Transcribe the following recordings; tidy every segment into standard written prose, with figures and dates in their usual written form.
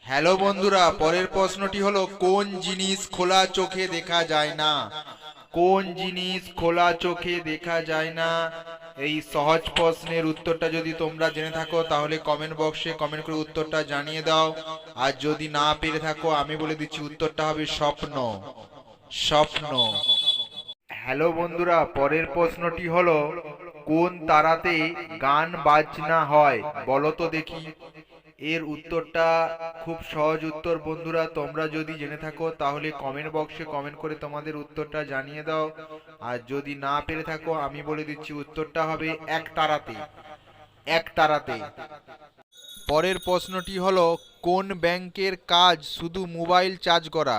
Hello বন্ধুরা, পরের প্রশ্নটি হলো কোন জিনিস খোলা চোখে দেখা যায় না? কোন জিনিস খোলা চোখে দেখা যায় না? এই সহজ প্রশ্নের উত্তরটা যদি তোমরা জেনে থাকো তাহলে কমেন্ট বক্সে কমেন্ট করে উত্তরটা জানিয়ে দাও। আর যদি না পেরে থাকো আমি বলে দিচ্ছি উত্তরটা হবে স্বপ্ন। স্বপ্ন। হ্যালো বন্ধুরা, পরের প্রশ্নটি হলো কোন তারাতে গান বাজনা হয় বলো তো দেখি। এর উত্তরটা খুব সহজ উত্তর বন্ধুরা, তোমরা যদি জেনে থাকো তাহলে কমেন্ট বক্সে কমেন্ট করে তোমাদের উত্তরটা জানিয়ে দাও। আর যদি না পেরে থাকো আমি বলে দিচ্ছি উত্তরটা হবে এক তারাতে। এক তারাতে। পরের প্রশ্নটি হলো কোন ব্যাংকের কাজ শুধু মোবাইল চার্জ করা?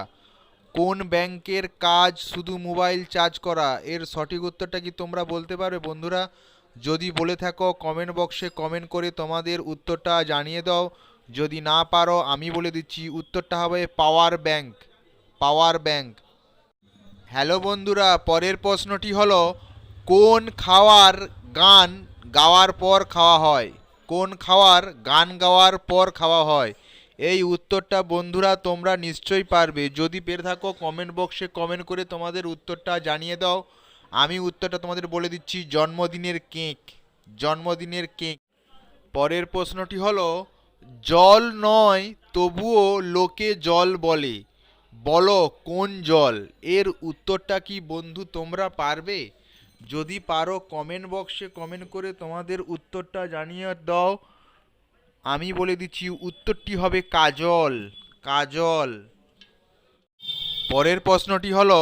কোন ব্যাংকের কাজ শুধু মোবাইল চার্জ করা? এর সঠিক উত্তরটা কি তোমরা বলতে পারবে বন্ধুরা? যদি বলে থাকো কমেন্ট বক্সে কমেন্ট করে তোমাদের উত্তরটা জানিয়ে দাও। যদি না পারো আমি বলে দিচ্ছি উত্তরটা হবে power bank. Power bank. Hello বন্ধুরা, পরের প্রশ্নটি হলো কোন খাওয়ার গান গাওয়ার পর খাওয়া হয়? কোন খাওয়ার গান গাওয়ার পর খাওয়া হয়? এই উত্তরটা বন্ধুরা তোমরা নিশ্চয়ই পারবে। যদি পেরে থাকো কমেন্ট বক্সে কমেন্ট করে তোমাদের উত্তরটা জানিয়ে দাও। আমি উত্তরটা তোমাদের বলে দিচ্ছি জন্মদিনের কেক। জন্মদিনের কেক। পরের প্রশ্নটি হলো জল নয় তবুও লোকে জল বলে, বলো কোন জল? এর উত্তরটা কি বন্ধু তোমরা পারবে? যদি পারো কমেন্ট বক্সে কমেন্ট করে তোমাদের উত্তরটা জানিয়ে দাও। আমি বলে দিচ্ছি উত্তরটি হবে কাজল। কাজল। পরের প্রশ্নটি হলো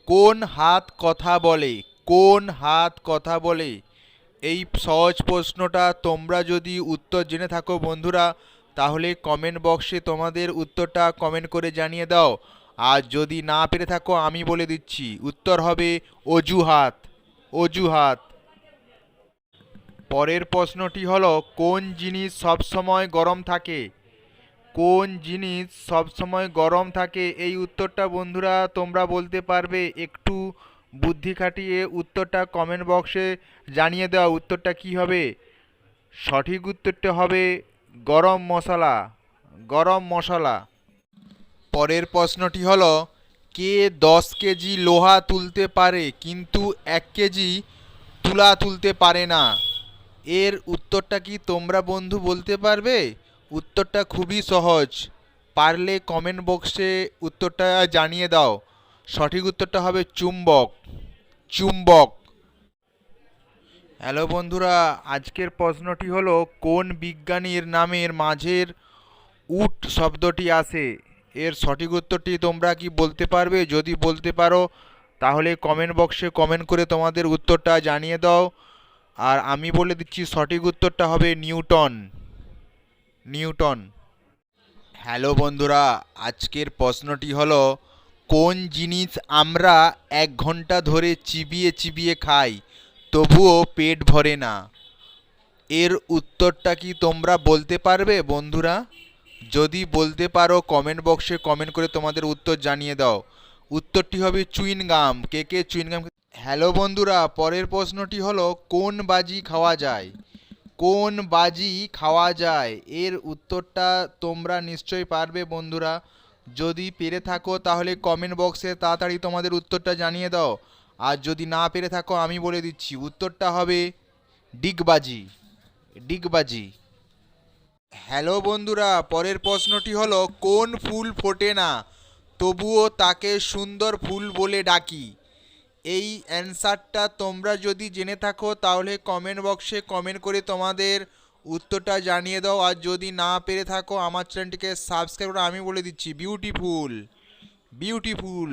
কোন হাত কথা বলে? কোন হাত কথা বলে? এই সহজ প্রশ্নটা তোমরা যদি উত্তর জেনে থাকো বন্ধুরা তাহলে কমেন্ট বক্সে তোমাদের উত্তরটা কমেন্ট করে জানিয়ে দাও। আর যদি না পেরে থাকো আমি বলে দিচ্ছি উত্তর হবে অজুহাত। অজুহাত। পরের প্রশ্নটি হলো কোন জিনিস সবসময় গরম থাকে? কোন জিনিস সবসময় গরম থাকে? এই উত্তরটা বন্ধুরা তোমরা বলতে পারবে? একটু বুদ্ধি খাটিয়ে উত্তরটা কমেন্ট বক্সে জানিয়ে দাও উত্তরটা কি হবে। সঠিক উত্তরটা হবে গরম মশলা। গরম মশলা। পরের প্রশ্নটি হলো কে 10 কেজি লোহা তুলতে পারে কিন্তু 1 কেজি তুলা তুলতে পারে না? এর উত্তরটা কি তোমরা বন্ধু বলতে পারবে? উত্তরটা খুবই সহজ। পারলে কমেন্ট বক্সে উত্তরটা জানিয়ে দাও। সঠিক উত্তরটা হবে চুম্বক। চুম্বক। হ্যালো বন্ধুরা, আজকের প্রশ্নটি হলো কোন বিজ্ঞানীর নামের মাঝের উট শব্দটি আসে? এর সঠিক উত্তরটি তোমরা কি বলতে পারবে? যদি বলতে পারো তাহলে কমেন্ট বক্সে কমেন্ট করে তোমাদের উত্তরটা জানিয়ে দাও। আর আমি বলে দিচ্ছি সঠিক উত্তরটা হবে নিউটন। নিউটন। হ্যালো বন্ধুরা, আজকের প্রশ্নটি হলো কোন জিনিস আমরা 1 ঘন্টা ধরে চিবিয়ে চিবিয়ে খাই তবুও পেট ভরে না? এর উত্তরটা কি তোমরা বলতে পারবে বন্ধুরা? যদি বলতে পারো কমেন্ট বক্সে কমেন্ট করে তোমাদের উত্তর জানিয়ে দাও। উত্তরটি হবে চুইনগাম। কে কে চুইনগাম? হ্যালো বন্ধুরা, পরের প্রশ্নটি হলো কোন বাজি খাওয়া যায়? কোন বাজি খাওয়া যায়? এর উত্তরটা তোমরা নিশ্চয়ই পারবে বন্ধুরা। যদি পেরে থাকো তাহলে কমেন্ট বক্সে তাড়াতাড়ি তোমাদের উত্তরটা জানিয়ে দাও। আর যদি না পেরে থাকো আমি বলে দিচ্ছি উত্তরটা হবে ডিগবাজি। ডিগবাজি। হ্যালো বন্ধুরা, পরের প্রশ্নটি হলো কোন ফুল ফোটে না তবুও তাকে সুন্দর ফুল বলে ডাকি? এই অ্যান্সারটা তোমরা যদি জেনে থাকো তাহলে কমেন্ট বক্সে কমেন্ট করে তোমাদের উত্তরটা জানিয়ে দাও। আর যদি না পেরে থাকো আমার চ্যানেলটিকে সাবস্ক্রাইব করে আমি বলে দিচ্ছি বিউটিফুল। বিউটিফুল।